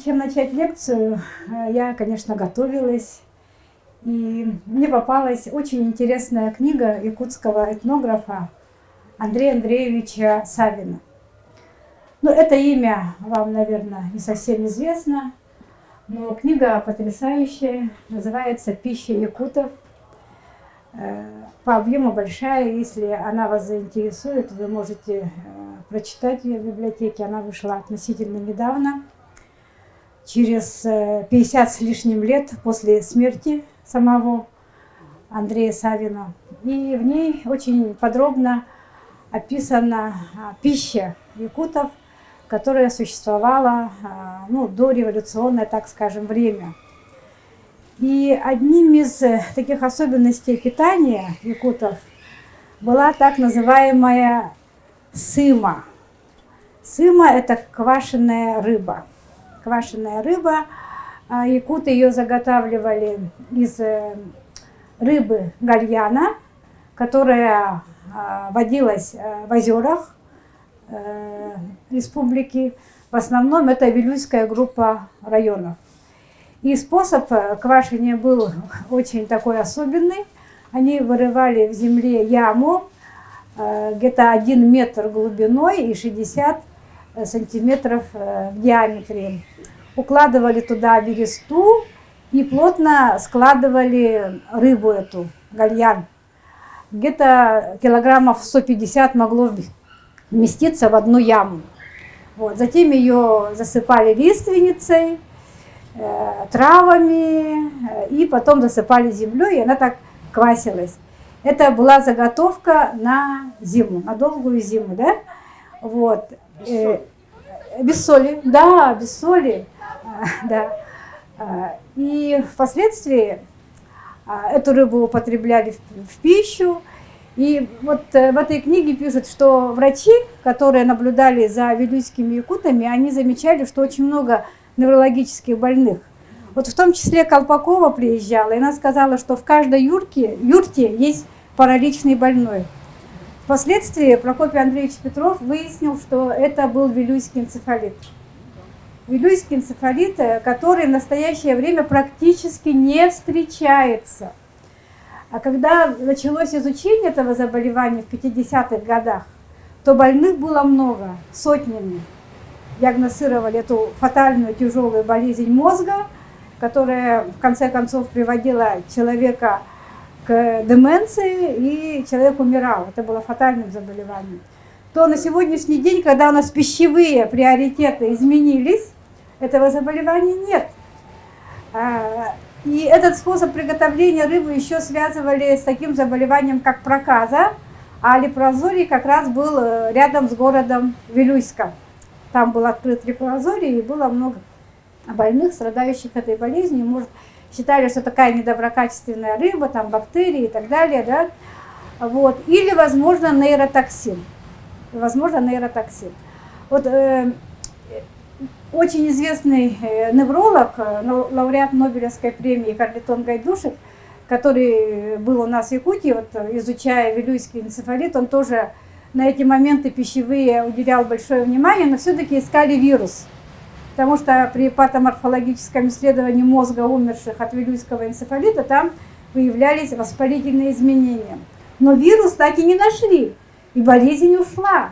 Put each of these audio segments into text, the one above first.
прежде чем начать лекцию, я, конечно, готовилась. И мне попалась очень интересная книга якутского этнографа Андрея Андреевича Савина. Ну, это имя вам, наверное, не совсем известно, но книга потрясающая, называется «Пища якутов». По объему большая, если она вас заинтересует, вы можете прочитать ее в библиотеке. Она вышла относительно недавно, через 50 с лишним лет после смерти самого Андрея Савина. И в ней очень подробно описана пища якутов, которая существовала до революционное, так скажем, время. И одним из таких особенностей питания якутов была так называемая сыма. Сыма – это квашеная рыба. Квашеная рыба. Якуты ее заготавливали из рыбы гальяна, которая водилась в озерах республики. В основном это Вилюйская группа районов. И способ квашения был очень такой особенный. Они вырывали в земле яму где-то 1 метр глубиной и 60 сантиметров в диаметре. Укладывали туда бересту и плотно складывали рыбу эту, гальян. Где-то килограммов 150 могло вместиться в одну яму. Вот. Затем ее засыпали лиственницей, травами, и потом засыпали землей, и она так квасилась. Это была заготовка на зиму, на долгую зиму, да? Вот. Без соли, да, без соли, да. И впоследствии эту рыбу употребляли в пищу. И вот в этой книге пишут, что врачи, которые наблюдали за вилюйскими якутами, они замечали, что очень много неврологических больных. Вот в том числе Колпакова приезжала, и она сказала, что в каждой юрте есть параличный больной. Впоследствии Прокопий Андреевич Петров выяснил, что это был вилюйский энцефалит. Вилюйский энцефалит, который в настоящее время практически не встречается. А когда началось изучение этого заболевания в 50-х годах, то больных было много, сотнями. Диагностировали эту фатальную тяжелую болезнь мозга, которая в конце концов приводила человека к деменции, и человек умирал. Это было фатальным заболеванием. То на сегодняшний день, когда у нас пищевые приоритеты изменились, этого заболевания нет. И этот способ приготовления рыбы еще связывали с таким заболеванием, как проказа, а лепрозорий как раз был рядом с городом Вилюйском. Там был открыт лепрозорий, и было много больных, страдающих этой болезнью. Может, считали, что такая недоброкачественная рыба, там бактерии и так далее, да? Вот. Или, возможно, нейротоксин. Вот, очень известный невролог, лауреат Нобелевской премии Карлитон Гайдушек, который был у нас в Якутии, вот, изучая вилюйский энцефалит, он тоже на эти моменты пищевые уделял большое внимание, но все-таки искали вирус. Потому что при патоморфологическом исследовании мозга умерших от вилюйского энцефалита там выявлялись воспалительные изменения. Но вирус так и не нашли, и болезнь ушла.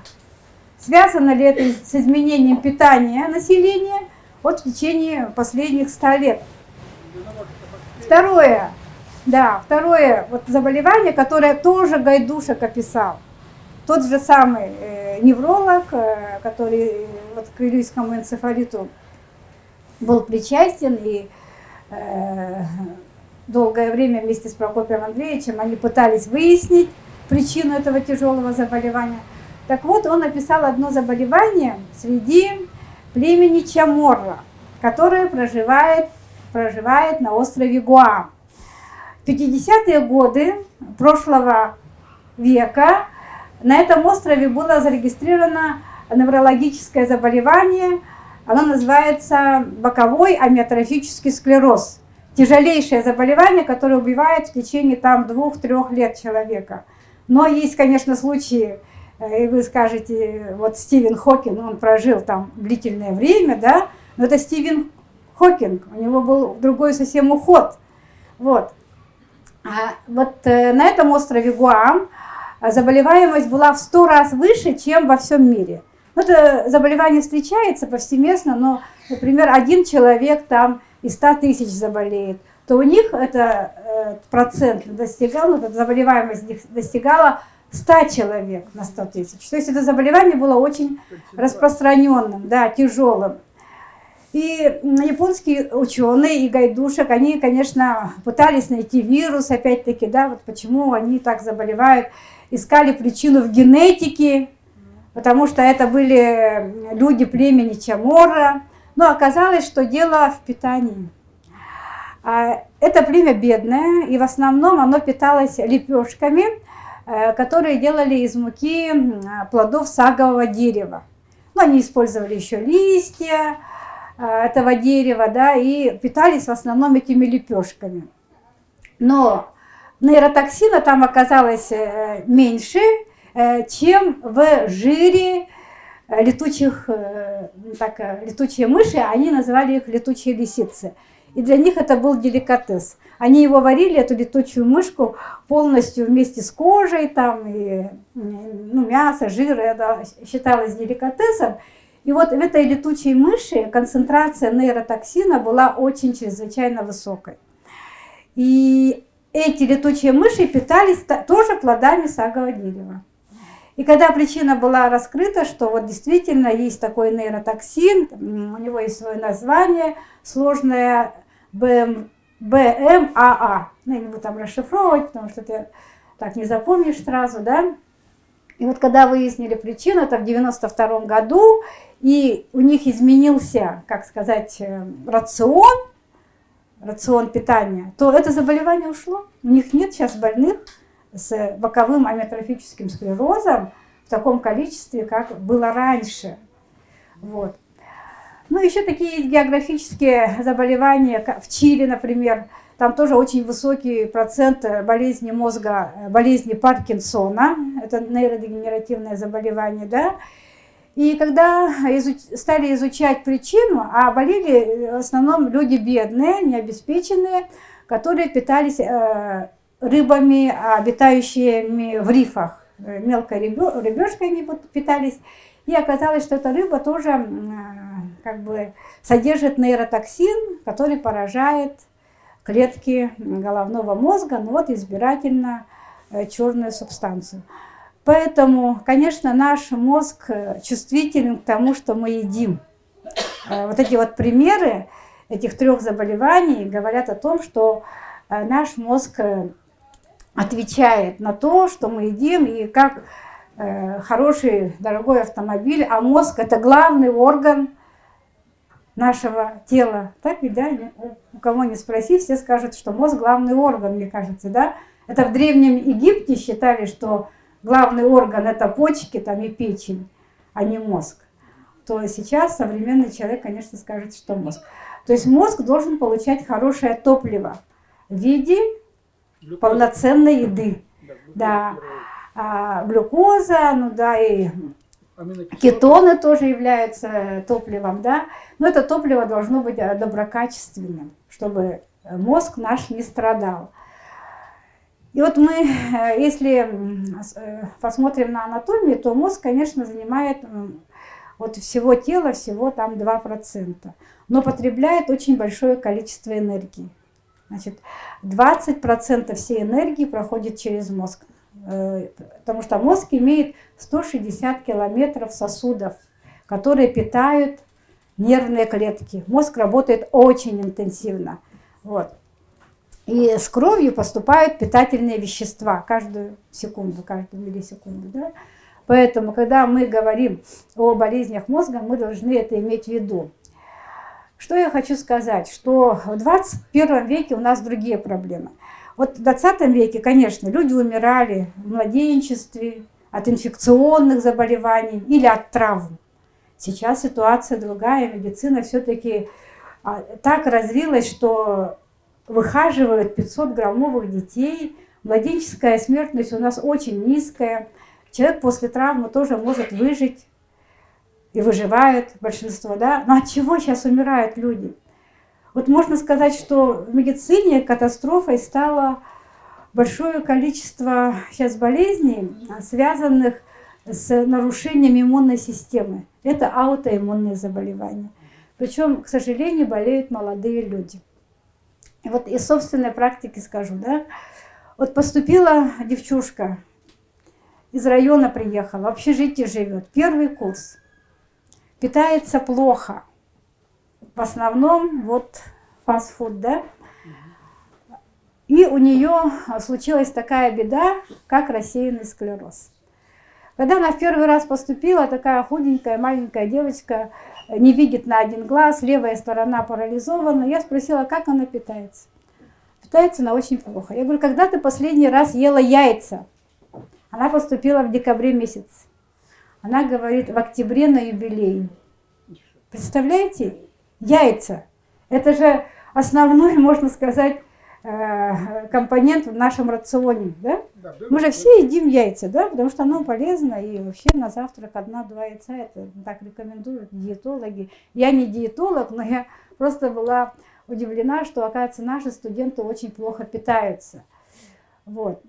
Связано ли это с изменением питания населения вот в течение последних 100 лет? Второе вот заболевание, которое тоже Гайдушек описал. Тот же самый невролог, который вот к вилюйскому энцефалиту был причастен, и долгое время вместе с Прокопием Андреевичем они пытались выяснить причину этого тяжелого заболевания. Так вот, он описал одно заболевание среди племени Чаморра, которое проживает на острове Гуам. В 50-е годы прошлого века на этом острове было зарегистрировано неврологическое заболевание. Оно называется боковой амиотрофический склероз. Тяжелейшее заболевание, которое убивает в течение 2-3 лет человека. Но есть, конечно, случаи, и вы скажете, вот Стивен Хокинг, он прожил там длительное время, да, но это Стивен Хокинг, у него был другой совсем уход. Вот. На этом острове Гуам заболеваемость была в 100 раз выше, чем во всем мире. Это заболевание встречается повсеместно, но, например, один человек там из 100 тысяч заболеет, то у них это процент достигал, эта заболеваемость достигала 100 человек на 100 тысяч. То есть это заболевание было очень распространенным, да, тяжелым. И японские ученые и Гайдушек, они, конечно, пытались найти вирус, опять-таки, да, вот почему они так заболевают, искали причину в генетике, потому что это были люди племени Чаморра, но оказалось, что дело в питании. Это племя бедное, и в основном оно питалось лепешками, которые делали из муки плодов сагового дерева. Ну, они использовали еще листья этого дерева, да, и питались в основном этими лепешками. Но нейротоксина там оказалось меньше, чем в жире летучих, летучие мыши, они называли их летучие лисицы. И для них это был деликатес. Они его варили, эту летучую мышку, полностью вместе с кожей, там, и, мясо, жир, это считалось деликатесом. И вот в этой летучей мыши концентрация нейротоксина была очень чрезвычайно высокой. И эти летучие мыши питались тоже плодами сагового дерева. И когда причина была раскрыта, что вот действительно есть такой нейротоксин, у него есть свое название, сложное БМАА. Ну, я не буду там расшифровывать, потому что ты так не запомнишь сразу, да. И вот когда выяснили причину, это в 1992 году, и у них изменился, как сказать, рацион питания, то это заболевание ушло. У них нет сейчас больных с боковым амиотрофическим склерозом в таком количестве, как было раньше. Вот. Ну, еще такие есть географические заболевания, как в Чили, например, там тоже очень высокий процент болезни мозга, болезни Паркинсона, это нейродегенеративное заболевание, да. И когда стали изучать причину, а болели в основном люди бедные, необеспеченные, которые питались рыбами, обитающими в рифах, мелкой рыбешкой они питались, и оказалось, что эта рыба тоже как бы содержит нейротоксин, который поражает клетки головного мозга, ну вот избирательно черную субстанцию. Поэтому, конечно, наш мозг чувствителен к тому, что мы едим. Вот эти вот примеры этих 3 заболеваний говорят о том, что наш мозг отвечает на то, что мы едим, и как хороший, дорогой автомобиль, а мозг – это главный орган нашего тела. Так ведь, да? У кого не спроси, все скажут, что мозг – главный орган, мне кажется, да? Это в Древнем Египте считали, что главный орган – это почки там, и печень, а не мозг. То сейчас современный человек, конечно, скажет, что мозг. То есть мозг должен получать хорошее топливо в виде полноценной еды. Да. Глюкоза, ну да, и кетоны тоже являются топливом, да. Но это топливо должно быть доброкачественным, чтобы мозг наш не страдал. И вот мы, если посмотрим на анатомию, то мозг, конечно, занимает от всего тела всего там 2%, но потребляет очень большое количество энергии. Значит, 20% всей энергии проходит через мозг, потому что мозг имеет 160 километров сосудов, которые питают нервные клетки. Мозг работает очень интенсивно. Вот. И с кровью поступают питательные вещества каждую секунду, каждую миллисекунду. Да? Поэтому, когда мы говорим о болезнях мозга, мы должны это иметь в виду. Что я хочу сказать, что в 21 веке у нас другие проблемы. Вот в 20 веке, конечно, люди умирали в младенчестве от инфекционных заболеваний или от травм. Сейчас ситуация другая, медицина все-таки так развилась, что выхаживают 500-граммовых детей, младенческая смертность у нас очень низкая, человек после травмы тоже может выжить и выживает большинство, да? Но от чего сейчас умирают люди? Вот можно сказать, что в медицине катастрофой стало большое количество сейчас болезней, связанных с нарушением иммунной системы. Это аутоиммунные заболевания. Причем, к сожалению, болеют молодые люди. И вот из собственной практики скажу, да, вот поступила девчушка, из района приехала, в общежитии живет, первый курс, питается плохо, в основном вот фастфуд, да, и у нее случилась такая беда, как рассеянный склероз. Когда она в первый раз поступила, такая худенькая маленькая девочка, не видит на один глаз, левая сторона парализована, я спросила, как она питается. Питается она очень плохо. Я говорю, когда ты последний раз ела яйца? Она поступила в декабре месяц. Она говорит, в октябре на юбилей. Представляете? Яйца. Это же основной, можно сказать, компонент в нашем рационе. Да? Мы же все едим яйца, да? Потому что оно полезно. И вообще на завтрак 1-2 яйца. Это так рекомендуют диетологи. Я не диетолог, но я просто была удивлена, что, оказывается, наши студенты очень плохо питаются. Вот.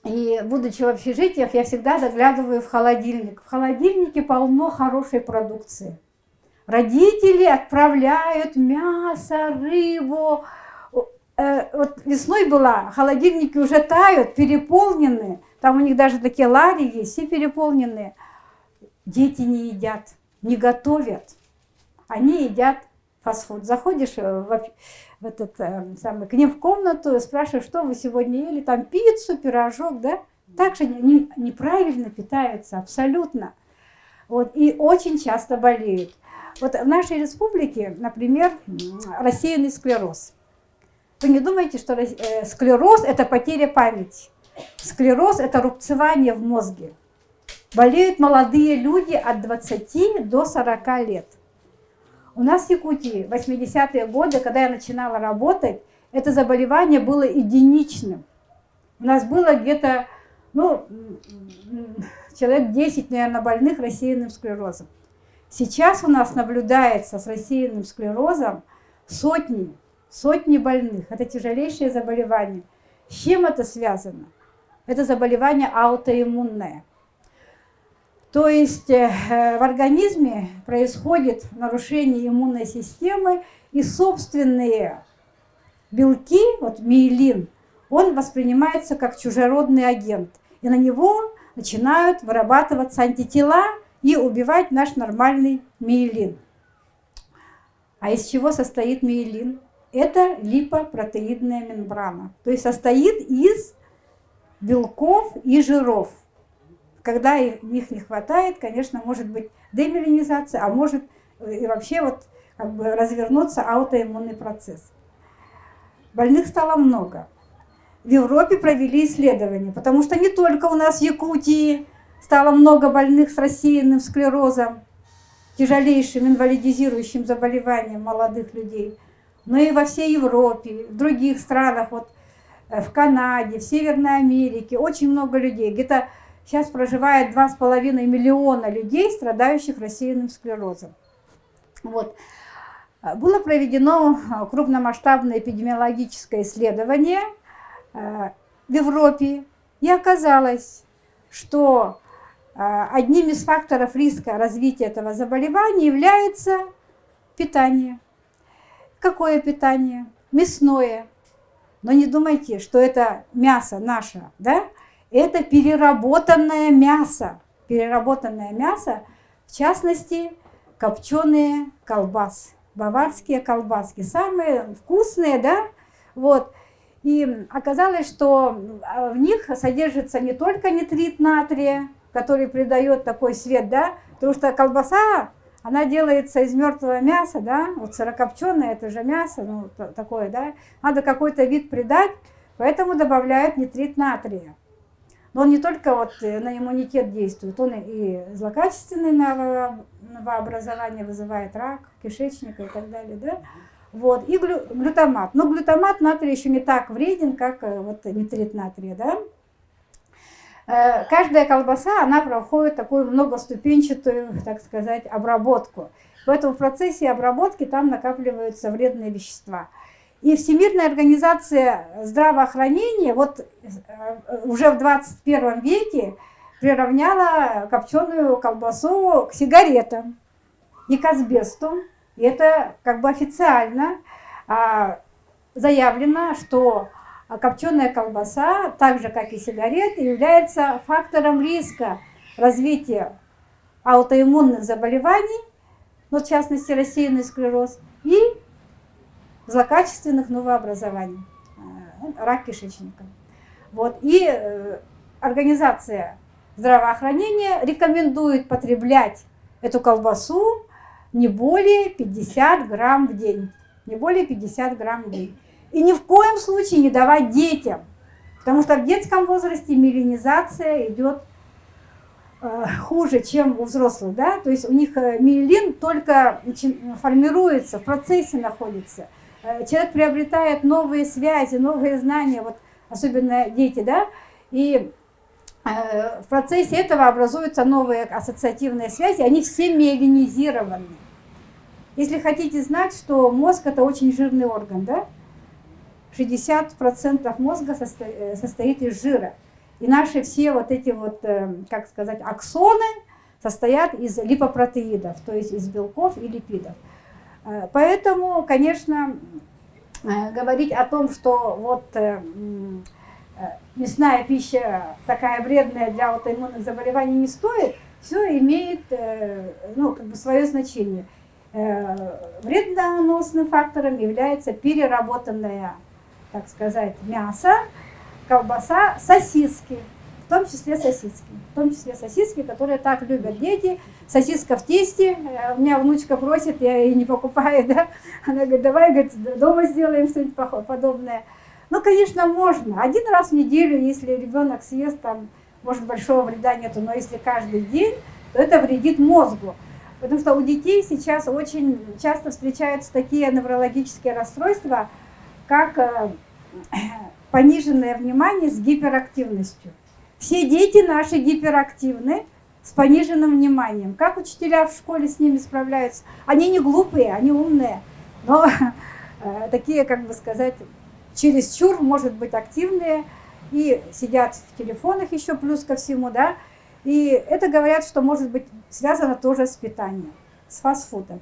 И будучи в общежитиях, я всегда заглядываю в холодильник. В холодильнике полно хорошей продукции. Родители отправляют мясо, рыбу. Вот весной была, холодильники уже тают, переполнены. Там у них даже такие ладьи есть, все переполненные. Дети не едят, не готовят. Они едят фастфуд. Заходишь в этот самый, к ним в комнату, спрашиваешь, что вы сегодня ели, там пиццу, пирожок, да? Так же неправильно питаются, абсолютно. Вот, и очень часто болеют. Вот в нашей республике, например, рассеянный склероз. Вы не думаете, что склероз – это потеря памяти. Склероз – это рубцевание в мозге. Болеют молодые люди от 20 до 40 лет. У нас в Якутии в 80-е годы, когда я начинала работать, это заболевание было единичным. У нас было где-то, человек 10, наверное, больных рассеянным склерозом. Сейчас у нас наблюдается с рассеянным склерозом сотни больных. Это тяжелейшее заболевание. С чем это связано? Это заболевание аутоиммунное. То есть в организме происходит нарушение иммунной системы, и собственные белки, вот миелин, он воспринимается как чужеродный агент. И на него начинают вырабатываться антитела и убивать наш нормальный миелин. А из чего состоит миелин? Это липопротеидная мембрана. То есть состоит из белков и жиров. Когда их не хватает, конечно, может быть демиелинизация, а может и вообще вот как бы развернуться аутоиммунный процесс. Больных стало много. В Европе провели исследования, потому что не только у нас в Якутии стало много больных с рассеянным склерозом, тяжелейшим инвалидизирующим заболеванием молодых людей, но и во всей Европе, в других странах, вот в Канаде, в Северной Америке очень много людей. Где-то сейчас проживает 2,5 миллиона людей, страдающих рассеянным склерозом. Вот. Было проведено крупномасштабное эпидемиологическое исследование в Европе, и оказалось, что одним из факторов риска развития этого заболевания является питание. Какое питание? Мясное. Но не думайте, что это мясо наше, да? Это переработанное мясо. Переработанное мясо, в частности, копченые колбасы. Баварские колбаски. Самые вкусные, да? Вот. И оказалось, что в них содержится не только нитрит натрия, который придает такой цвет, да? Потому что колбаса, она делается из мертвого мяса, да? Вот сырокопченое, это же мясо, ну, такое, да? Надо какой-то вид придать, поэтому добавляют нитрит натрия. Но он не только вот на иммунитет действует, он и злокачественное новообразование вызывает, рак кишечника и так далее, да? Вот. И глютамат. Но глютамат натрия еще не так вреден, как вот нитрит натрия, да? Каждая колбаса, она проходит такую многоступенчатую, так сказать, обработку. Поэтому в процессе обработки там накапливаются вредные вещества. И Всемирная организация здравоохранения вот уже в 21 веке приравняла копченую колбасу к сигаретам и к асбесту. И это как бы официально заявлено, что копченая колбаса, так же как и сигареты, является фактором риска развития аутоиммунных заболеваний, ну, в частности рассеянный склероз, и злокачественных новообразований, рак кишечника. Вот. И организация здравоохранения рекомендует потреблять эту колбасу не более 50 грамм в день. Не более 50 грамм в день. И ни в коем случае не давать детям, потому что в детском возрасте миелинизация идет хуже, чем у взрослых, да, то есть у них миелин только формируется, в процессе находится. Человек приобретает новые связи, новые знания, вот особенно дети, да, и в процессе этого образуются новые ассоциативные связи, они все миелинизированы. Если хотите знать, что мозг это очень жирный орган, да, 60% мозга состоит из жира. И наши все вот эти вот, как сказать, аксоны состоят из липопротеидов, то есть из белков и липидов. Поэтому, конечно, говорить о том, что вот мясная пища такая вредная для аутоиммунных заболеваний не стоит, все имеет ну, как бы свое значение. Вредоносным фактором является переработанное, так сказать, мясо, колбаса, сосиски, в том числе сосиски, которые так любят дети. Сосиска в тесте, у меня внучка просит, я ей не покупаю, да, она говорит, давай, говорит, дома сделаем что-нибудь подобное. Ну, конечно, можно, один раз в неделю, если ребенок съест, там, может, большого вреда нету, но если каждый день, то это вредит мозгу. Потому что у детей сейчас очень часто встречаются такие неврологические расстройства, как пониженное внимание с гиперактивностью. Все дети наши гиперактивны с пониженным вниманием. Как учителя в школе с ними справляются? Они не глупые, они умные, но такие, как бы сказать, чересчур, может быть, активные и сидят в телефонах еще плюс ко всему, да. И это говорят, что может быть связано тоже с питанием, с фастфудом.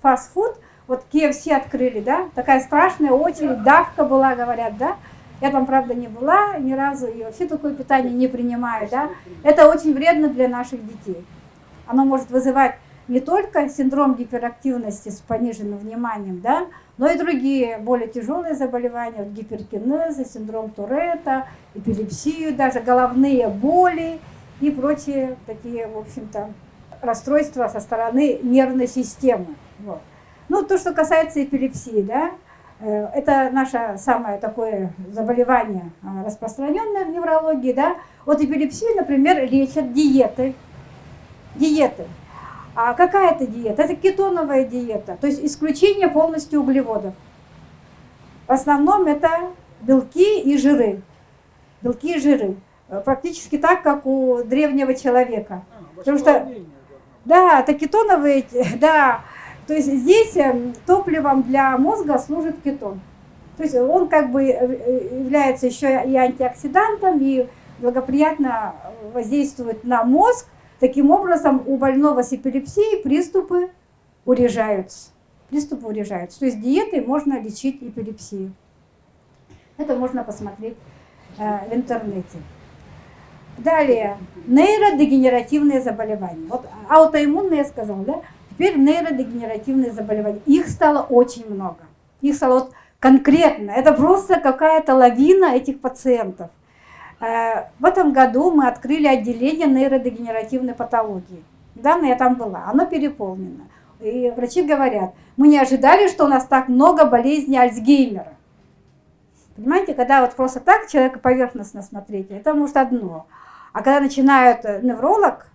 Фастфуд, вот KFC открыли, да, такая страшная очередь, давка была, говорят, да. Я там, правда, не была ни разу, и вообще такое питание не принимаю, да. Это очень вредно для наших детей. Оно может вызывать не только синдром гиперактивности с пониженным вниманием, да, но и другие более тяжелые заболевания, вот гиперкинезы, синдром Туретта, эпилепсию, даже головные боли и прочие такие, в общем-то, расстройства со стороны нервной системы. Вот. Ну, то, что касается эпилепсии, да, это наше самое такое заболевание распространенное в неврологии, да. Вот эпилепсию, например, лечат диеты. А какая это диета? Это кетоновая диета, то есть исключение полностью углеводов. В основном это белки и жиры. Белки и жиры. Практически так, как у древнего человека. Потому что, да, это кетоновые, да. То есть здесь топливом для мозга служит кетон. То есть он как бы является еще и антиоксидантом, и благоприятно воздействует на мозг. Таким образом, у больного с эпилепсией приступы урежаются. То есть диетой можно лечить эпилепсию. Это можно посмотреть в интернете. Далее, нейродегенеративные заболевания. Вот аутоиммунные я сказала, да? Теперь нейродегенеративные заболевания. Их стало очень много. Их стало вот конкретно. Это просто какая-то лавина этих пациентов. В этом году мы открыли отделение нейродегенеративной патологии. Недавно я там была. Оно переполнено. И врачи говорят, мы не ожидали, что у нас так много болезней Альцгеймера. Понимаете, когда вот просто так человека поверхностно смотреть, это может одно. А когда начинают невролог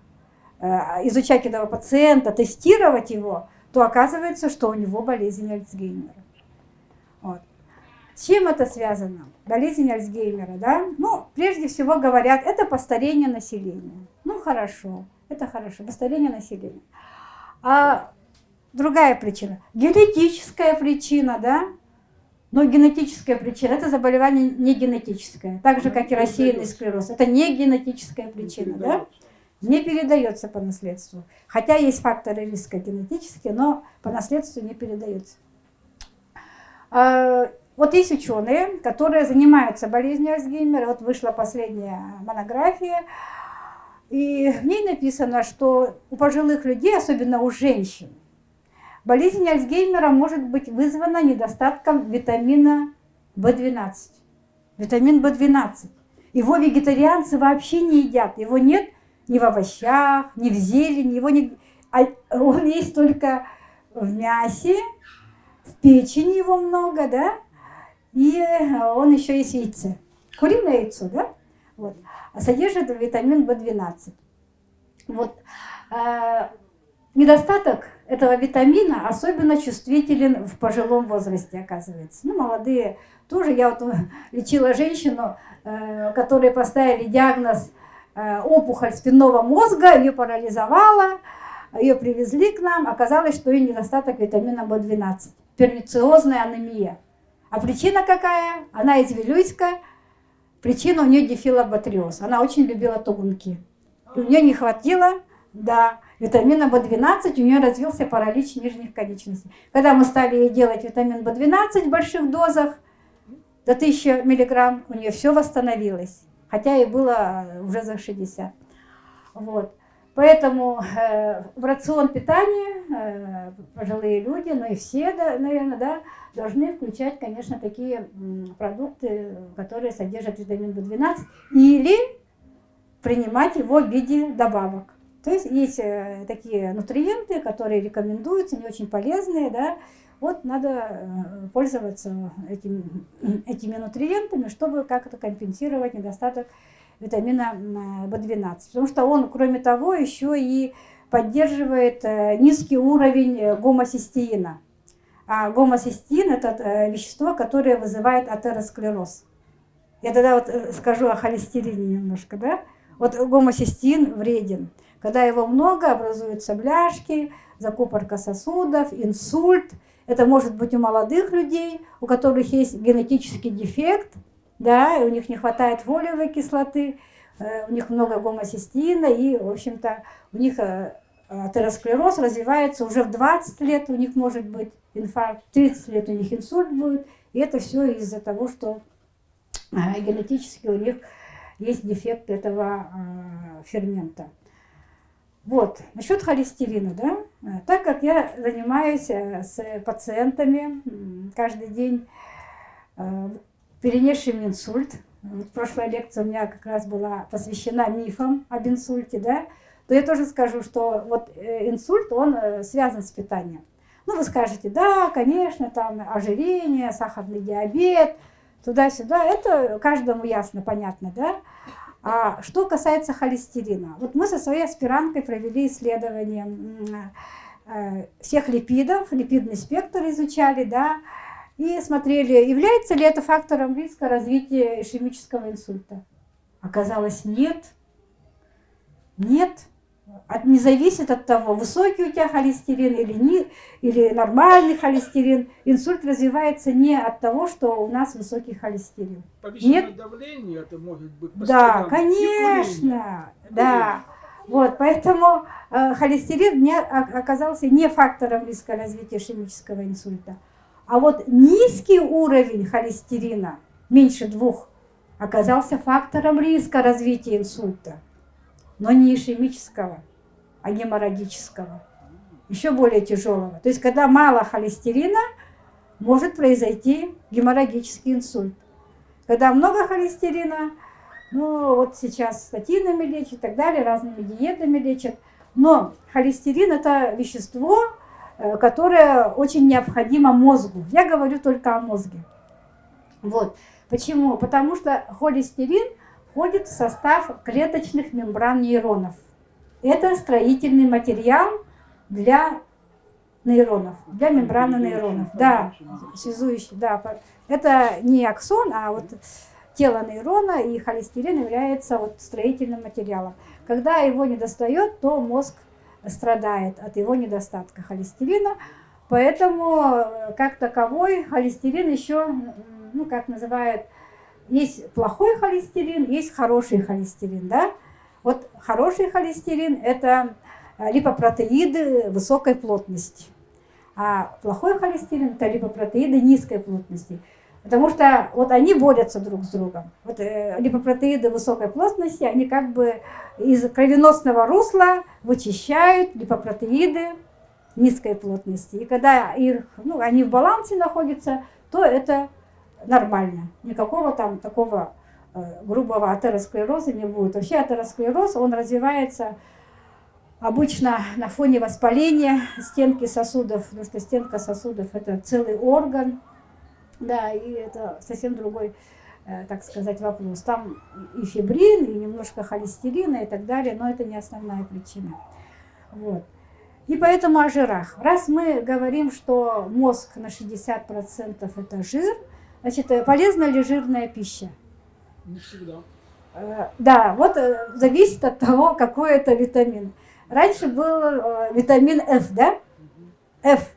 изучать этого пациента, тестировать его, то оказывается, что у него болезнь Альцгеймера. Вот. С чем это связано? Болезнь Альцгеймера, да? Ну, прежде всего говорят, это постарение населения. Ну, хорошо, это хорошо, постарение населения. А другая причина. Генетическая причина, да? Но генетическая причина – это заболевание не генетическое. Так же, как и рассеянный склероз. Это не генетическая причина, да? Не передается по наследству. Хотя есть факторы риска генетические, но по наследству не передается. Вот есть ученые, которые занимаются болезнью Альцгеймера. Вот вышла последняя монография, и в ней написано, что у пожилых людей, особенно у женщин, болезнь Альцгеймера может быть вызвана недостатком витамина В12. Витамин В12. Его вегетарианцы вообще не едят. Его нет ни в овощах, ни в зелени. Он есть только в мясе, в печени его много, да? И он еще есть в яйце. Куриное яйцо, да? Вот. Содержит витамин В12. Вот. Недостаток этого витамина особенно чувствителен в пожилом возрасте, оказывается. Ну, молодые тоже. Я вот лечила женщину, которой поставили диагноз опухоль спинного мозга, ее парализовала, ее привезли к нам, оказалось, что у нее недостаток витамина В12, пернициозная анемия. А причина какая? Она из Вилюйска, причина у нее дифилобатриоз. Она очень любила тугунки. И у нее не хватило, да, витамина В12, у нее развился паралич нижних конечностей. Когда мы стали ей делать витамин В12 в больших дозах, до 1000 миллиграмм, у нее все восстановилось. Хотя ей было уже за 60. Вот. Поэтому в рацион питания пожилые люди, ну и все, да, наверное, да, должны включать, конечно, такие продукты, которые содержат витамин В12, или принимать его в виде добавок. То есть есть такие нутриенты, которые рекомендуются, они очень полезные, да. Вот надо пользоваться этими нутриентами, чтобы как-то компенсировать недостаток витамина В12. Потому что он, кроме того, еще и поддерживает низкий уровень гомоцистеина. А гомоцистеин – это вещество, которое вызывает атеросклероз. Я тогда вот скажу о холестерине немножко, да? Вот гомоцистеин вреден. Когда его много, образуются бляшки, закупорка сосудов, инсульт. Это может быть у молодых людей, у которых есть генетический дефект, да, и у них не хватает фолиевой кислоты, у них много гомоцистеина, и, в общем-то, у них атеросклероз развивается уже в 20 лет, у них может быть инфаркт, в 30 лет у них инсульт будет, и это все из-за того, что генетически у них есть дефект этого фермента. Вот, насчет холестерина, да, так как я занимаюсь с пациентами каждый день, перенесшим инсульт, вот прошлая лекция у меня как раз была посвящена мифам об инсульте, да, то я тоже скажу, что вот инсульт, он связан с питанием. Ну, вы скажете, да, конечно, там ожирение, сахарный диабет, туда-сюда, это каждому ясно, понятно, да. А что касается холестерина, вот мы со своей аспиранткой провели исследование всех липидов, липидный спектр изучали, да, и смотрели, является ли это фактором риска развития ишемического инсульта. Оказалось, нет. Нет. Не зависит от того, высокий у тебя холестерин или нормальный холестерин. Инсульт развивается не от того, что у нас высокий холестерин. Повышенное давление это может быть Да, постоянно. конечно. Да. Вот, поэтому холестерин оказался не фактором риска развития ишемического инсульта. А вот низкий уровень холестерина, меньше 2, оказался фактором риска развития инсульта. Но не ишемического, а геморрагического, еще более тяжелого. То есть, когда мало холестерина, может произойти геморрагический инсульт. Когда много холестерина, ну вот сейчас статинами лечат и так далее, разными диетами лечат. Но холестерин – это вещество, которое очень необходимо мозгу. Я говорю только о мозге. Вот. Почему? Потому что холестерин входит в состав клеточных мембран нейронов. Это строительный материал для нейронов, для мембраны нейронов. Да, связующий, да. Это не аксон, а вот тело нейрона, и холестерин является вот строительным материалом. Когда его не достает, то мозг страдает от его недостатка холестерина. Поэтому, как таковой, холестерин еще, ну, как называют, есть плохой холестерин, есть хороший холестерин, да? Вот хороший холестерин – это липопротеиды высокой плотности, а плохой холестерин – это липопротеиды низкой плотности. Потому что вот они борются друг с другом. Вот липопротеиды высокой плотности, они как бы из кровеносного русла вычищают липопротеиды низкой плотности. И когда их, ну, они в балансе находятся, то это нормально. Никакого там такого грубого атеросклероза не будет. Вообще атеросклероз, он развивается обычно на фоне воспаления стенки сосудов, потому что стенка сосудов – это целый орган. Да, и это совсем другой, так сказать, вопрос. Там и фибрин, и немножко холестерина и так далее, но это не основная причина. Вот. И поэтому о жирах. Раз мы говорим, что мозг на 60% это жир, значит, полезна ли жирная пища? Не всегда. Да, вот зависит от того, какой это витамин. Раньше был витамин F, да? F.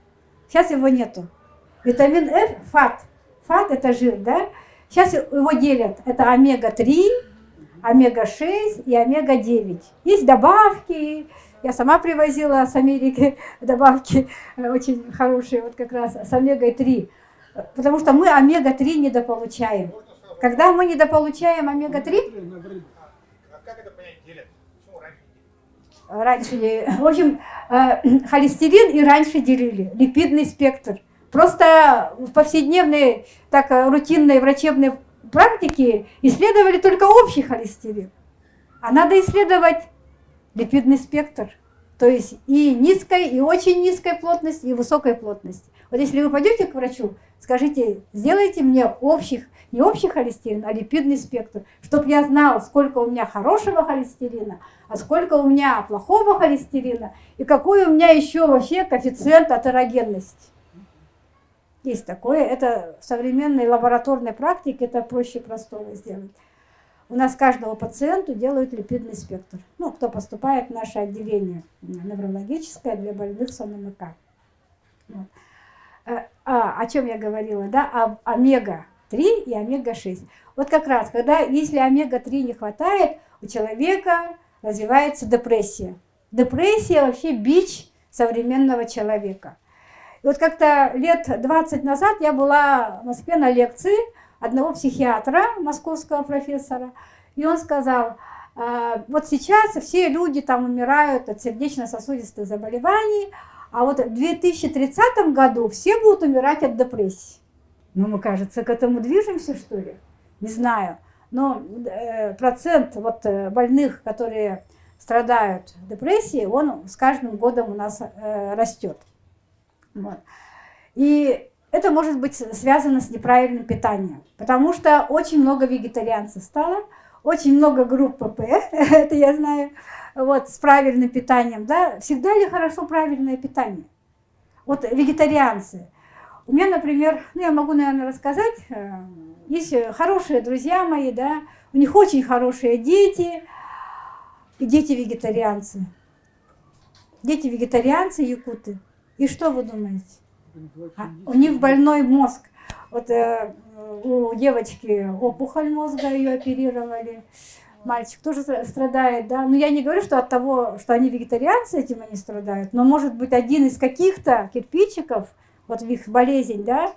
Сейчас его нету. Витамин F – фат. Фат – это жир, да? Сейчас его делят. Это омега-3, омега-6 и омега-9. Есть добавки. Я сама привозила с Америки добавки очень хорошие, вот как раз с омегой-3. Потому что мы омега-3 недополучаем. Когда мы недополучаем омега-3... А как это понять, делят? Почему Раньше, раньше? в общем, холестерин и раньше делили, липидный спектр. Просто в повседневной, так, рутинной врачебной практике исследовали только общий холестерин. А надо исследовать липидный спектр. То есть и низкой, и очень низкой плотности, и высокой плотности. Вот если вы пойдете к врачу, скажите, сделайте мне не общий холестерин, а липидный спектр, чтобы я знал, сколько у меня хорошего холестерина, а сколько у меня плохого холестерина, и какой у меня еще вообще коэффициент атерогенности. Есть такое. Это в современной лабораторной практике это проще простого сделать. У нас каждого пациенту делают липидный спектр. Ну, кто поступает в наше отделение неврологическое для больных с ОНМК. Вот. О чем я говорила, да? Об омега-3 и омега-6. Вот как раз, если омега-3 не хватает, у человека развивается депрессия. Депрессия вообще бич современного человека. И вот как-то лет 20 назад я была в Москве на лекции одного психиатра, московского профессора, и он сказал, вот сейчас все люди там умирают от сердечно-сосудистых заболеваний, а вот в 2030 году все будут умирать от депрессии. Ну, мы, кажется, к этому движемся, что ли? Не знаю. Но процент вот больных, которые страдают депрессией, он с каждым годом у нас растет. Вот. И это может быть связано с неправильным питанием, потому что очень много вегетарианцев стало, очень много групп ПП, это я знаю, вот, с правильным питанием. Да? Всегда ли хорошо правильное питание? Вот вегетарианцы. У меня, например, ну я могу, наверное, рассказать, есть хорошие друзья мои, да, у них очень хорошие дети, и дети-вегетарианцы. Дети-вегетарианцы якуты. И что вы думаете? У них больной мозг. Вот у девочки опухоль мозга, ее оперировали. Мальчик тоже страдает, да. Но я не говорю, что от того, что они вегетарианцы, этим они страдают. Но может быть один из каких-то кирпичиков, вот в их болезнь, да,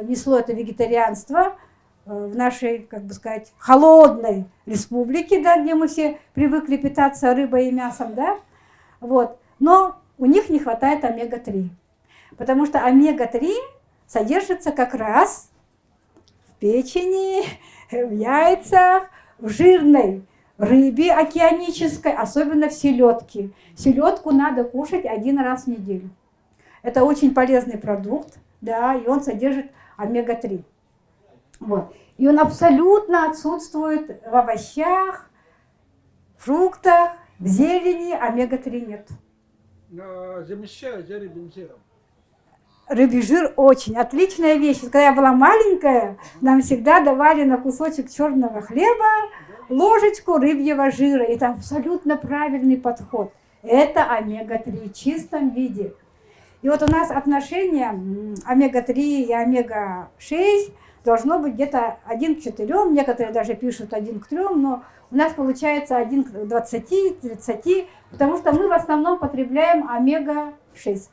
несло это вегетарианство в нашей, как бы сказать, холодной республике, да, где мы все привыкли питаться рыбой и мясом, да. Вот. Но у них не хватает омега-3. Потому что омега-3 содержится как раз в печени, в яйцах, в жирной рыбе океанической, особенно в селедке. Селедку надо кушать 1 раз в неделю. Это очень полезный продукт, да, и он содержит омега-3. Вот. И он абсолютно отсутствует в овощах, фруктах, в зелени, омега-3 нет. Замещают за рыбьим жиром. Рыбий жир очень отличная вещь. Когда я была маленькая, нам всегда давали на кусочек черного хлеба ложечку рыбьего жира. Это абсолютно правильный подход. это омега-3 в чистом виде. И вот у нас отношение омега-3 и омега-6 должно быть где-то 1 к 4, некоторые даже пишут 1 к 3, но у нас получается 1 к 20, 30, потому что мы в основном потребляем омега-6.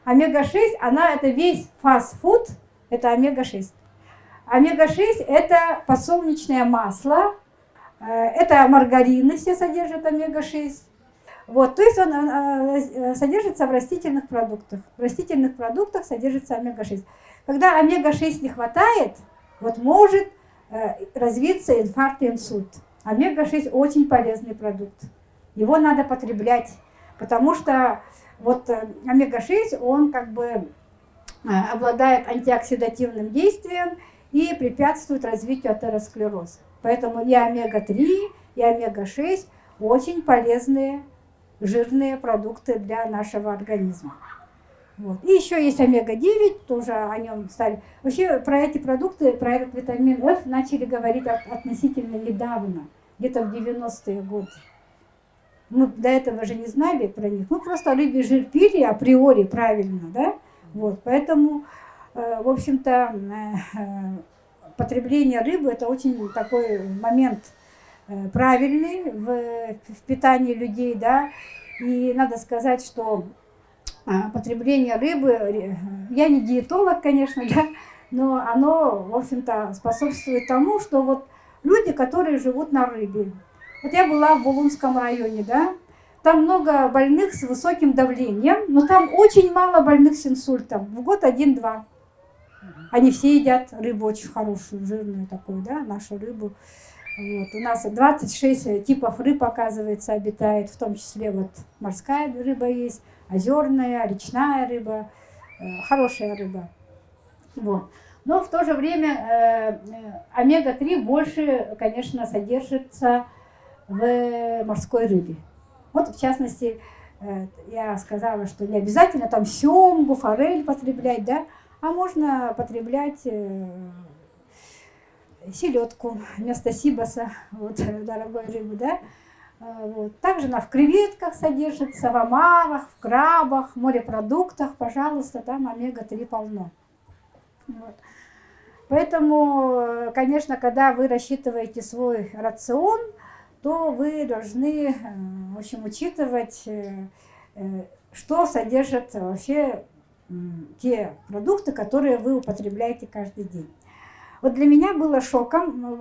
Омега-6, она это весь фастфуд, это омега-6. Омега-6 это подсолнечное масло, это маргарины все содержат омега-6. Вот, то есть он содержится в растительных продуктах. В растительных продуктах содержится омега-6. Когда омега-6 не хватает, вот может развиться инфаркт и инсульт. Омега-6 очень полезный продукт. Его надо потреблять, потому что вот омега-6, он как бы обладает антиоксидативным действием и препятствует развитию атеросклероза. Поэтому и омега-3, и омега-6 очень полезные жирные продукты для нашего организма. Вот. И еще есть омега-9, тоже о нем стали. Вообще про эти продукты, про этот витамин F начали говорить относительно недавно, где-то в 90-е годы. Мы до этого же не знали про них. Мы просто рыбий жир пили априори правильно, да? Вот. Поэтому, в общем-то, потребление рыбы – это очень такой момент правильный в питании людей, да, и надо сказать, что потребление рыбы, я не диетолог, конечно, да, но оно, в общем-то, способствует тому, что вот люди, которые живут на рыбе. Вот я была в Булунском районе, да, там много больных с высоким давлением, но там очень мало больных с инсультом, в год 1-2. Они все едят рыбу очень хорошую, жирную такую, да, нашу рыбу. Вот. У нас 26 типов рыб, оказывается, обитает, в том числе вот морская рыба есть, озерная, речная рыба, хорошая рыба. Вот. Но в то же время омега-3 больше, конечно, содержится в морской рыбе. Вот, в частности, я сказала, что не обязательно там семгу, форель потреблять, да, а можно потреблять селедку вместо сибаса, вот, дорогой рыбы, да. Вот. Также она в креветках содержится, в омарах, в крабах, в морепродуктах, пожалуйста, там омега-3 полно. Вот. Поэтому, конечно, когда вы рассчитываете свой рацион, то вы должны, в общем, учитывать, что содержат вообще те продукты, которые вы употребляете каждый день. Вот для меня было шоком.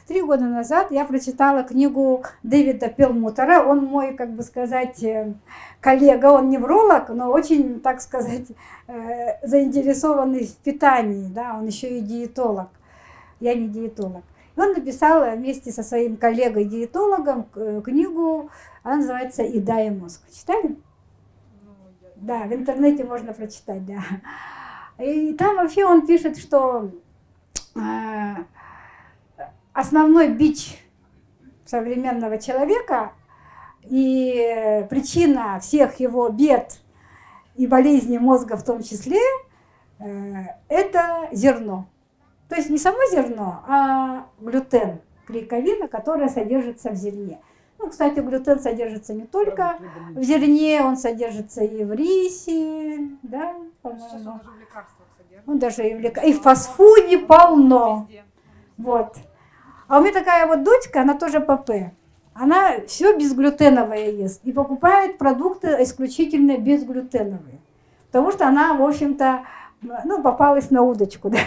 3 года назад я прочитала книгу Дэвида Пелмутера. Он мой, как бы сказать, коллега, он невролог, но очень, так сказать, заинтересованный в питании. Да? Он еще и диетолог. Я не диетолог. И он написал вместе со своим коллегой-диетологом книгу, она называется «Еда и мозг». Читали? Да, в интернете можно прочитать, да. И там вообще он пишет, что основной бич современного человека и причина всех его бед и болезней мозга в том числе это зерно. То есть не само зерно, а глютен, клейковина, которая содержится в зерне. Ну, кстати, глютен содержится не только в зерне, он содержится и в рисе, да, по-моему. Он даже и в фастфуде полно. Вот. А у меня такая вот дочка, она тоже ПП. Она все безглютеновое ест и покупает продукты исключительно безглютеновые. Потому что она, в общем-то, ну, попалась на удочку. Да?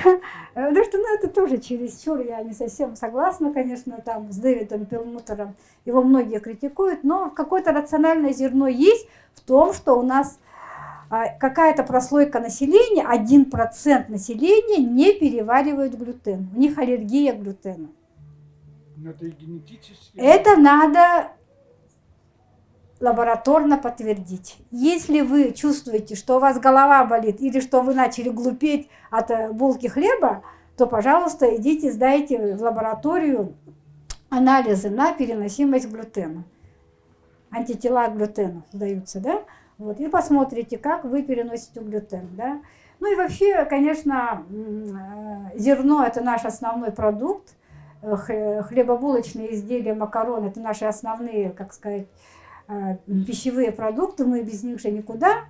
Потому что это тоже чересчур, я не совсем согласна, конечно, там с Дэвидом Пелмутером. Его многие критикуют, но какое-то рациональное зерно есть в том, что у нас какая-то прослойка населения, 1% населения не переваривает глютен. У них аллергия к глютену. Это генетически. Это надо лабораторно подтвердить. Если вы чувствуете, что у вас голова болит или что вы начали глупеть от булки хлеба, то, пожалуйста, идите, сдайте в лабораторию анализы на переносимость глютена. Антитела к глютену сдаются, да? Вот, и посмотрите, как вы переносите глютен. Да? Ну и вообще, конечно, зерно – это наш основной продукт. Хлебобулочные изделия, макароны – это наши основные, как сказать, пищевые продукты, мы без них же никуда.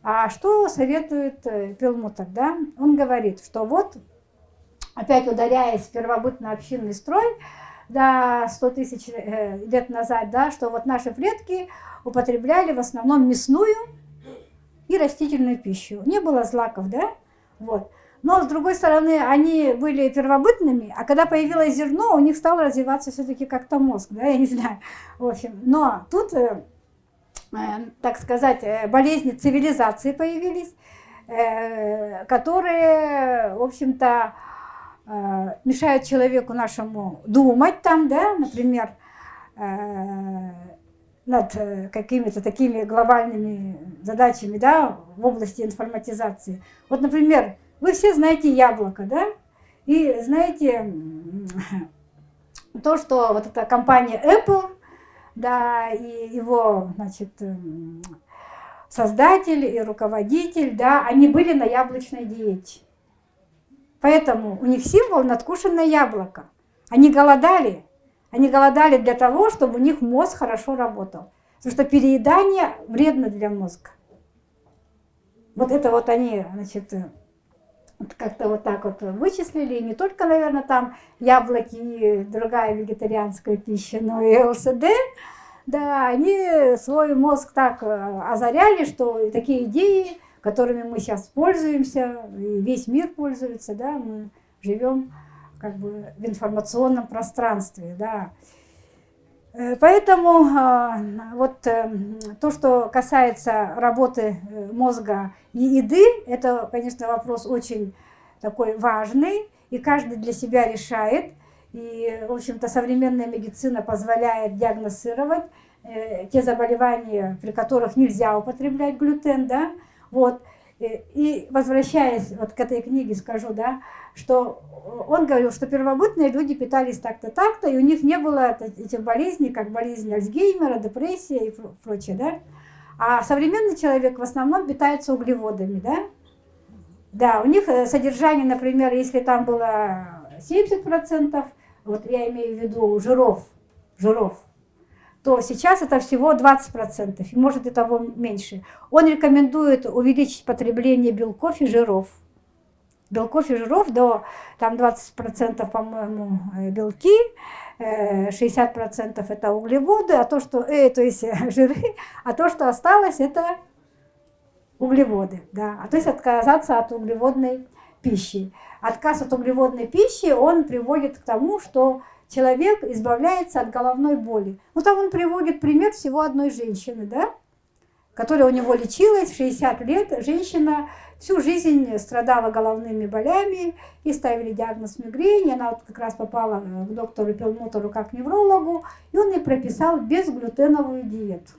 А что советует Перлмутр, да? Он говорит, что вот, опять ударяясь в первобытно-общинный строй, до 100 тысяч лет назад, да, что вот наши предки употребляли в основном мясную и растительную пищу. Не было злаков, да? Вот. Но, с другой стороны, они были первобытными, а когда появилось зерно, у них стал развиваться все-таки как-то мозг, да, я не знаю. В общем, но тут, так сказать, болезни цивилизации появились, которые, в общем-то, мешают человеку нашему думать там, да, например, над какими-то такими глобальными задачами, да, в области информатизации. Вот, например, вы все знаете яблоко, да, и знаете то, что вот эта компания Apple, да, и его, значит, создатель и руководитель, да, они были на яблочной диете. Поэтому у них символ надкушенное яблоко. Они голодали для того, чтобы у них мозг хорошо работал. Потому что переедание вредно для мозга. Вот это вот они, значит, как-то вот так вот вычислили. И не только, наверное, там яблоки и другая вегетарианская пища, но и ЛСД. Да, они свой мозг так озаряли, что такие идеи, которыми мы сейчас пользуемся, и весь мир пользуется, да, мы живем как бы в информационном пространстве, да. Поэтому вот то, что касается работы мозга и еды, это, конечно, вопрос очень такой важный, и каждый для себя решает. И, в общем-то, современная медицина позволяет диагностировать те заболевания, при которых нельзя употреблять глютен, да. Вот. И возвращаясь вот к этой книге, скажу, да, что он говорил, что первобытные люди питались так-то, так-то, и у них не было этих болезней, как болезнь Альцгеймера, депрессия и прочее, да. А современный человек в основном питается углеводами, да. Да, у них содержание, например, если там было 70%, вот я имею в виду жиров, то сейчас это всего 20%, и может и того меньше. Он рекомендует увеличить потребление белков и жиров. Белков и жиров до там 20%, по-моему, белки, 60% это углеводы, а то, что, то есть жиры, а то, что осталось, это углеводы. Да. То есть отказаться от углеводной пищи. Отказ от углеводной пищи, он приводит к тому, что человек избавляется от головной боли. Ну, там он приводит пример всего одной женщины, да, которая у него лечилась в 60 лет. Женщина всю жизнь страдала головными болями, и ставили диагноз мигрени. Она вот как раз попала к доктору Перлмутру как неврологу, и он ей прописал безглютеновую диету.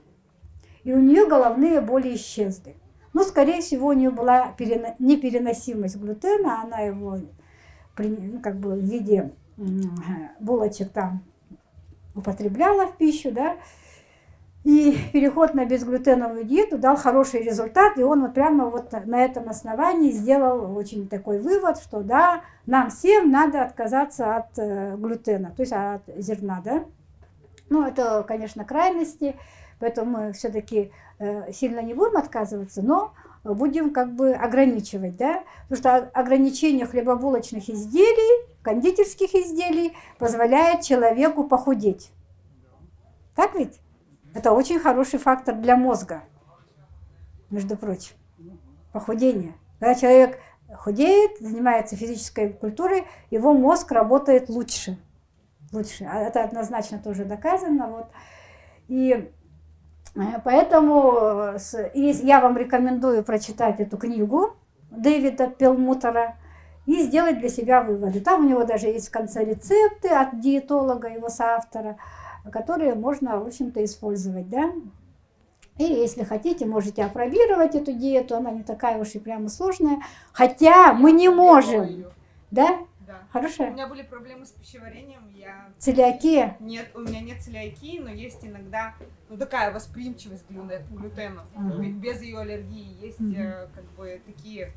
И у нее головные боли исчезли. Но, скорее всего, у нее была непереносимость глютена, она его как бы в виде булочек там употребляла в пищу, да, и переход на безглютеновую диету дал хороший результат, и он вот прямо вот на этом основании сделал очень такой вывод, что да, нам всем надо отказаться от глютена, то есть от зерна, да. Ну, это, конечно, крайности, поэтому мы все-таки сильно не будем отказываться, но будем как бы ограничивать, да, потому что ограничение хлебобулочных изделий, кондитерских изделий позволяет человеку похудеть. Так ведь? Это очень хороший фактор для мозга, между прочим, похудение. Когда человек худеет, занимается физической культурой, его мозг работает лучше. Это однозначно тоже доказано. Вот. И поэтому я вам рекомендую прочитать эту книгу Дэвида Перлмутра и сделать для себя выводы. Там у него даже есть в конце рецепты от диетолога, его соавтора, которые можно, в общем-то, использовать, да. И если хотите, можете опробировать эту диету, она не такая уж и прямо сложная, хотя мы не можем, да? Да. Хорошая? У меня были проблемы с пищеварением. Целиакия? Нет, у меня нет целиакии, но есть иногда такая восприимчивость к глютену. Без ее аллергии есть как бы такие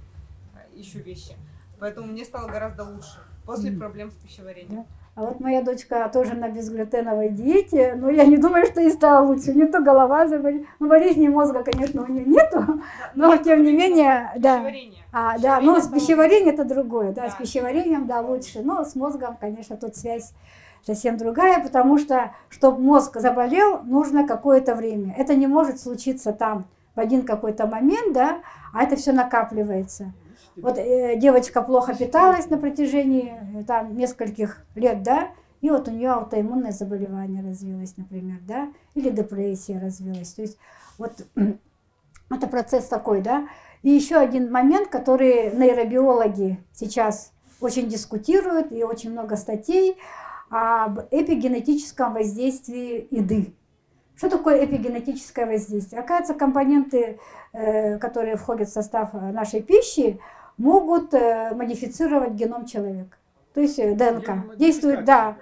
еще вещи. Поэтому мне стало гораздо лучше после проблем с пищеварением. Да. А вот моя дочка тоже на безглютеновой диете, но я не думаю, что ей стало лучше. Не то голова заболела. Ну, болезни мозга, конечно, у нее нету, но тем не менее, да. Пищеварение. Да, но с стало пищеварением это другое, да, Да. с пищеварением, да, лучше. Но с мозгом, конечно, тут связь совсем другая, потому что, чтобы мозг заболел, нужно какое-то время. Это не может случиться там в один какой-то момент, да, а это все накапливается. Вот девочка плохо питалась на протяжении там нескольких лет, да, и вот у нее аутоиммунное заболевание развилось, например, да, или депрессия развилась. То есть вот это процесс такой, да. И еще один момент, который нейробиологи сейчас очень дискутируют, и очень много статей об эпигенетическом воздействии еды. Что такое эпигенетическое воздействие? Оказывается, компоненты, которые входят в состав нашей пищи, могут модифицировать геном человека. То есть ДНК. Действует, да,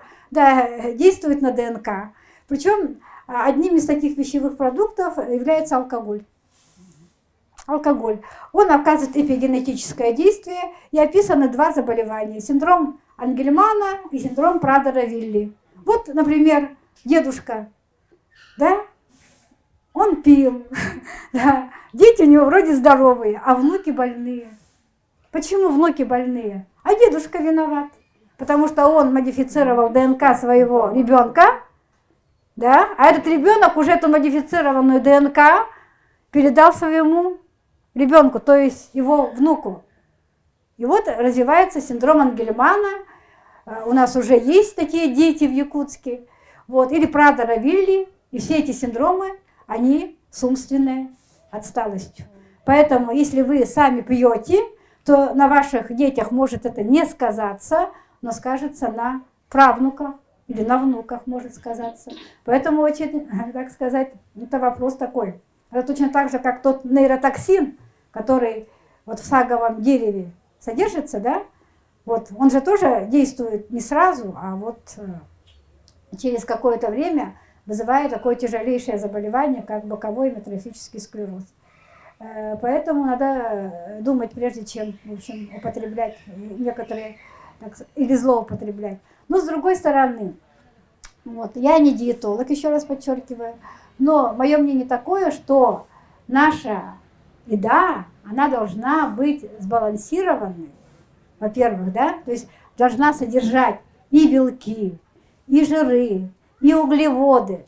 действует на ДНК. Причем одним из таких пищевых продуктов является алкоголь. Алкоголь. Он оказывает эпигенетическое действие, и описаны два заболевания. Синдром Ангельмана и синдром Прадера-Вилли. Вот, например, дедушка, да, он пил, да, дети у него вроде здоровые, а внуки больные. Почему внуки больные? А дедушка виноват, потому что он модифицировал ДНК своего ребенка, да, а этот ребенок уже эту модифицированную ДНК передал своему ребенку, то есть его внуку. И вот развивается синдром Ангельмана. У нас уже есть такие дети в Якутске. Вот. Или Прадера-Вилли. И все эти синдромы, они с умственной отсталостью. Поэтому, если вы сами пьете, то на ваших детях может это не сказаться, но скажется на правнуках или на внуках может сказаться. Поэтому очень, так сказать, это вопрос такой. Это точно так же, как тот нейротоксин, который вот в саговом дереве содержится, да? Вот он же тоже действует не сразу, а вот через какое-то время вызывает такое тяжелейшее заболевание, как боковой амиотрофический склероз. Поэтому надо думать, прежде чем, в общем, употреблять некоторые, или злоупотреблять. Но с другой стороны, вот, я не диетолог, еще раз подчеркиваю, но мое мнение такое, что наша еда, она должна быть сбалансированной, во-первых, да, то есть должна содержать и белки, и жиры, и углеводы,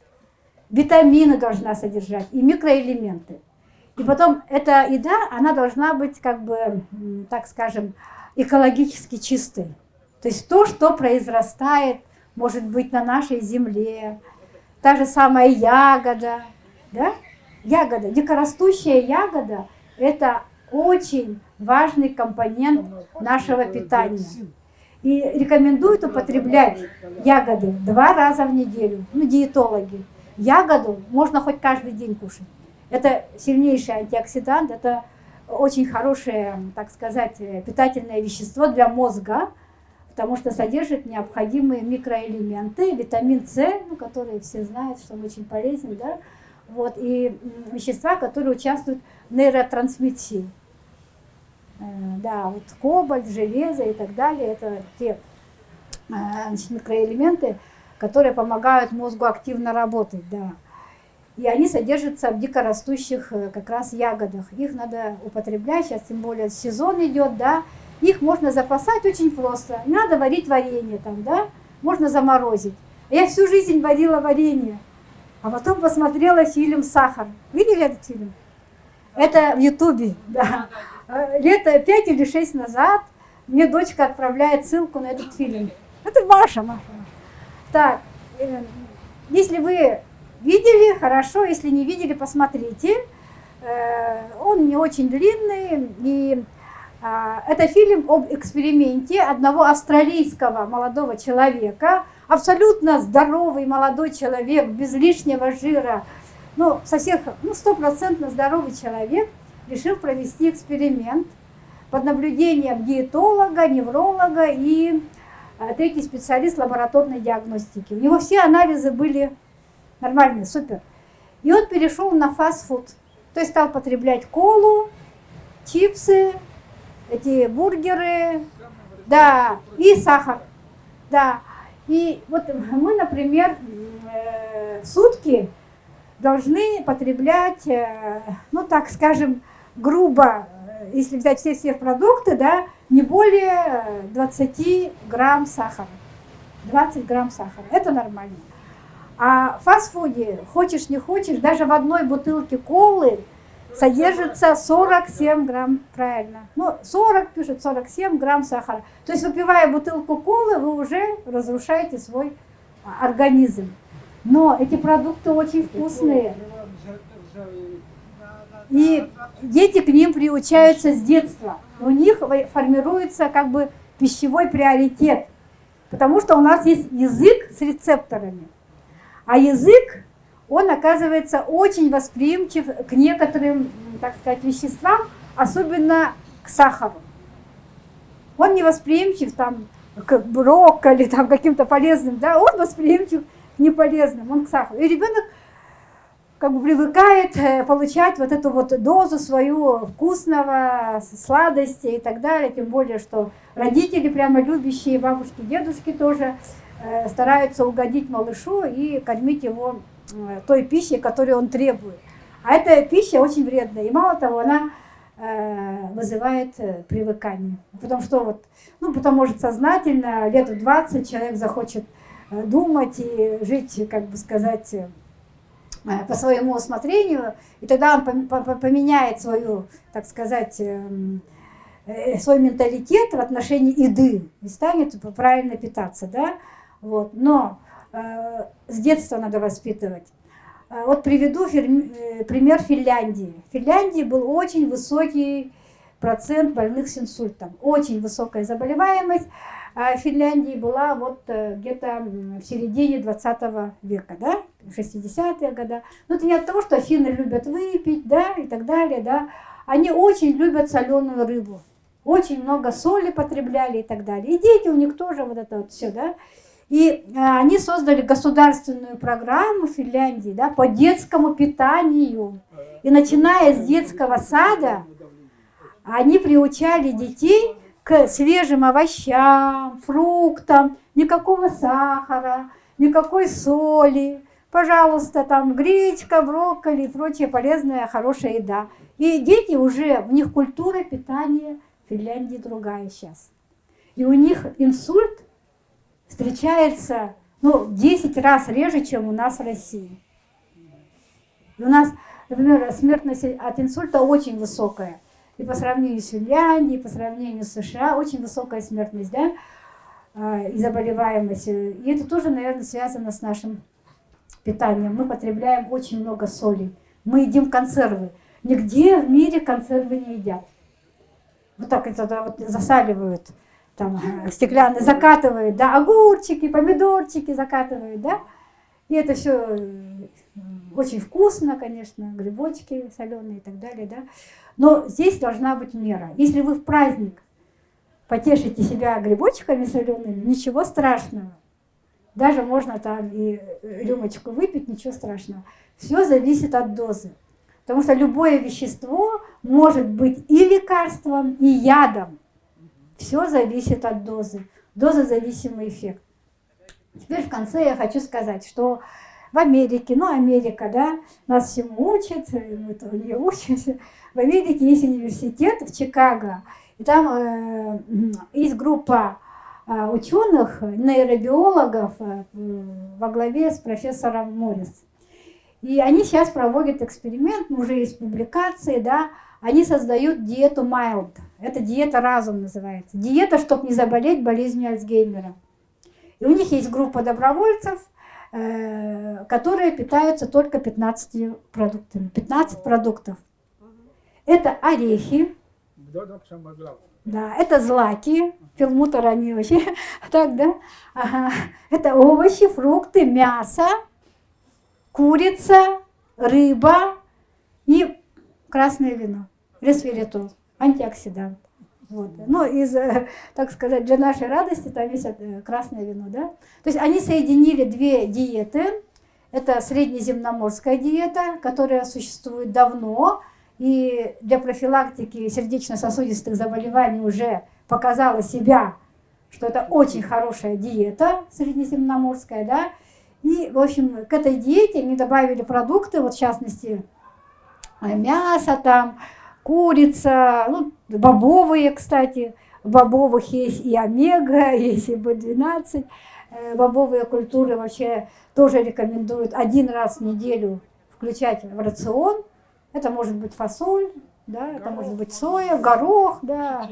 витамины должна содержать, и микроэлементы. И потом эта еда, она должна быть, как бы, так скажем, экологически чистой. То есть то, что произрастает, может быть, на нашей земле, та же самая ягода, да? Ягода, дикорастущая ягода – это очень важный компонент нашего питания. И рекомендуют употреблять ягоды 2 раза в неделю, ну, диетологи. Ягоду можно хоть каждый день кушать. Это сильнейший антиоксидант, это очень хорошее, так сказать, питательное вещество для мозга, потому что содержит необходимые микроэлементы, витамин С, ну, которые все знают, что он очень полезен, да, вот, и вещества, которые участвуют в нейротрансмиссии. Да, вот кобальт, железо и так далее, это те значит, микроэлементы, которые помогают мозгу активно работать, да. И они содержатся в дикорастущих как раз ягодах. Их надо употреблять, сейчас тем более сезон идет, да. Их можно запасать очень просто. Не надо варить варенье там, да, можно заморозить. Я всю жизнь варила варенье, а потом посмотрела фильм «Сахар». Видели этот фильм? Это в Ютубе, да. Лет 5 или 6 назад мне дочка отправляет ссылку на этот фильм. Это Маша. Так, если вы видели, хорошо, если не видели, посмотрите. Он не очень длинный, и это фильм об эксперименте одного австралийского молодого человека, абсолютно здоровый молодой человек, без лишнего жира, ну, со всех, ну, 100% здоровый человек, решил провести эксперимент под наблюдением диетолога, невролога и третий специалист лабораторной диагностики. У него все анализы были нормальные, супер. И он перешел на фастфуд, то есть стал потреблять колу, чипсы, эти бургеры, да, и сахар, да. И вот мы, например, в сутки должны потреблять, ну так скажем, грубо, если взять все продукты, да, не более 20 грамм сахара. 20 грамм сахара. Это нормально. А в фастфуде, хочешь не хочешь, даже в одной бутылке колы содержится 47 грамм, правильно. Ну, 40 пишут, 47 грамм сахара. То есть, выпивая бутылку колы, вы уже разрушаете свой организм. Но эти продукты очень вкусные. И дети к ним приучаются с детства. У них формируется как бы пищевой приоритет. Потому что у нас есть язык с рецепторами. А язык, он оказывается очень восприимчив к некоторым, так сказать, веществам, особенно к сахару. Он не восприимчив там, к брокколи, там, каким-то полезным, да, он восприимчив к неполезным, он к сахару. И ребенок как бы привыкает получать вот эту вот дозу свою вкусного, сладости и так далее, тем более, что родители прямо любящие, бабушки, дедушки тоже стараются угодить малышу и кормить его той пищей, которую он требует. А эта пища очень вредная, и мало того, она вызывает привыкание. Потому что вот, ну, потом, может, сознательно, лет в 20 человек захочет думать и жить, как бы сказать, по своему усмотрению, и тогда он поменяет свою, так сказать, свой менталитет в отношении еды и станет правильно питаться, да? Вот. Но с детства надо воспитывать. Вот приведу пример Финляндии. В Финляндии был очень высокий процент больных с инсультом, очень высокая заболеваемость. А в Финляндии была вот где-то в середине 20 века, да, 60-е годы. Но это не от того, что финны любят выпить, да, и так далее, да. Они очень любят соленую рыбу, очень много соли потребляли и так далее. И дети у них тоже вот это вот все, да. И они создали государственную программу в Финляндии, да, по детскому питанию. И начиная с детского сада они приучали детей к свежим овощам, фруктам, никакого сахара, никакой соли. Пожалуйста, там гречка, брокколи и прочая полезная, хорошая еда. И дети уже, у них культура питания в Финляндии другая сейчас. И у них инсульт встречается, ну, 10 раз реже, чем у нас в России. И у нас, например, смертность от инсульта очень высокая. И по сравнению с Финляндией, по сравнению с США, очень высокая смертность, да, и заболеваемость. И это тоже, наверное, связано с нашим питанием. Мы потребляем очень много соли. Мы едим консервы. Нигде в мире консервы не едят. Вот так это вот засаливают, там, стеклянные, закатывают, да, огурчики, помидорчики закатывают, да. И это все очень вкусно, конечно, грибочки соленые и так далее, да. Но здесь должна быть мера. Если вы в праздник потешите себя грибочками солеными, ничего страшного. Даже можно там и рюмочку выпить, ничего страшного. Все зависит от дозы. Потому что любое вещество может быть и лекарством, и ядом. Все зависит от дозы. Дозозависимый эффект. Теперь в конце я хочу сказать, что в Америке, ну Америка, да, нас всему учат, мы тоже не учимся. В Америке есть университет в Чикаго, и там есть группа ученых, нейробиологов во главе с профессором Моррис. И они сейчас проводят эксперимент, уже есть публикации, да, они создают диету mild. Это диета разум называется. Диета, чтобы не заболеть болезнью Альцгеймера. И у них есть группа добровольцев, которые питаются только 15 продуктами. 15 продуктов. Это орехи, да, это злаки, перлмутр они вообще, так, да, ага. Это овощи, фрукты, мясо, курица, рыба и красное вино, ресвератол, антиоксидант. Вот. Ну, так сказать, для нашей радости там есть красное вино, да. То есть они соединили две диеты. Это среднеземноморская диета, которая существует давно, и для профилактики сердечно-сосудистых заболеваний уже показала себя что это очень хорошая диета среднеземноморская, да. И, в общем, к этой диете они добавили продукты, вот в частности, мясо там, курица, ну, бобовые, кстати. В бобовых есть и омега, есть и B12. Бобовые культуры вообще тоже рекомендуют 1 раз в неделю включать в рацион. Это может быть фасоль, да, это может быть соя, горох, да,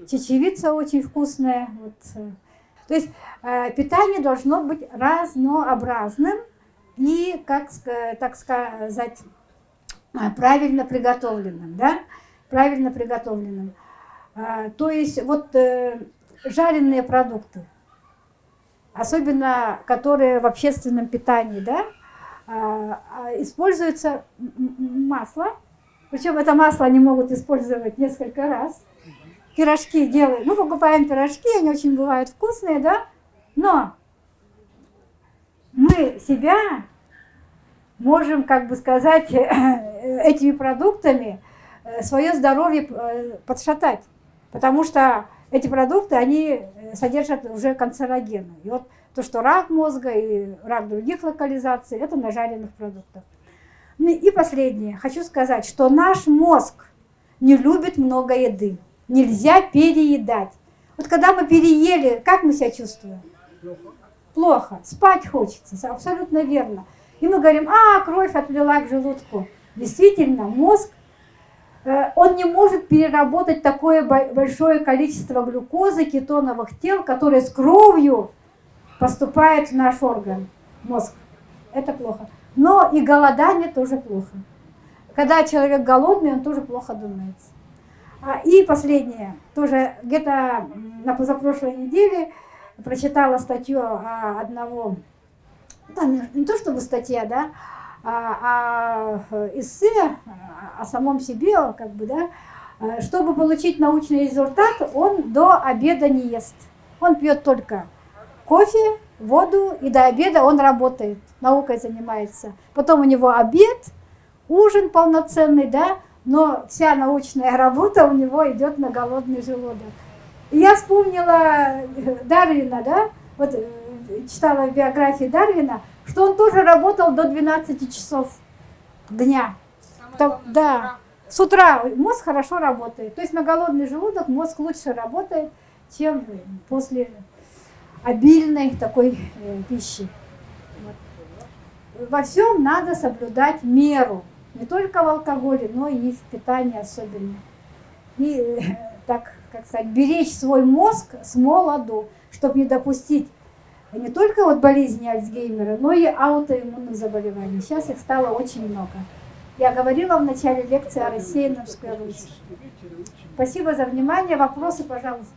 чечевица очень вкусная. Вот. То есть питание должно быть разнообразным и, так сказать, правильно приготовленным, да, правильно приготовленным. То есть вот жареные продукты, особенно которые в общественном питании, да, используется масло, причем это масло они могут использовать несколько раз. Пирожки делают, ну, покупаем пирожки, они очень бывают вкусные, да, но мы себя можем, как бы сказать, этими продуктами свое здоровье подшатать, потому что эти продукты, они содержат уже канцерогены. И вот то, что рак мозга и рак других локализаций, это на жареных продуктах. Ну и последнее. Хочу сказать, что наш мозг не любит много еды. Нельзя переедать. Вот когда мы переели, как мы себя чувствуем? Плохо. Спать хочется. Абсолютно верно. И мы говорим, кровь отвела к желудку. Действительно, мозг, он не может переработать такое большое количество глюкозы, кетоновых тел, которые с кровью поступают в наш орган, мозг. Это плохо. Но и голодание тоже плохо. Когда человек голодный, он тоже плохо думается. И последнее. Тоже где-то на позапрошлой неделе прочитала статью одного, там не то чтобы статья, да, эссе о самом себе, как бы, да, чтобы получить научный результат, он до обеда не ест. Он пьет только кофе, воду, и до обеда он работает, наукой занимается. Потом у него обед, ужин полноценный, да, но вся научная работа у него идет на голодный желудок. И я вспомнила Дарвина, да, вот читала в биографии Дарвина, что он тоже работал до 12 часов дня. Да, с утра мозг хорошо работает. То есть на голодный желудок мозг лучше работает, чем после обильной такой пищи. Вот. Во всем надо соблюдать меру. Не только в алкоголе, но и в питании особенно. И так, как сказать, беречь свой мозг с молоду, чтобы не допустить не только вот болезни Альцгеймера, но и аутоиммунных заболеваний. Сейчас их стало очень много. Я говорила в начале лекции о рассеянном склерозе. Спасибо за внимание. Вопросы, пожалуйста.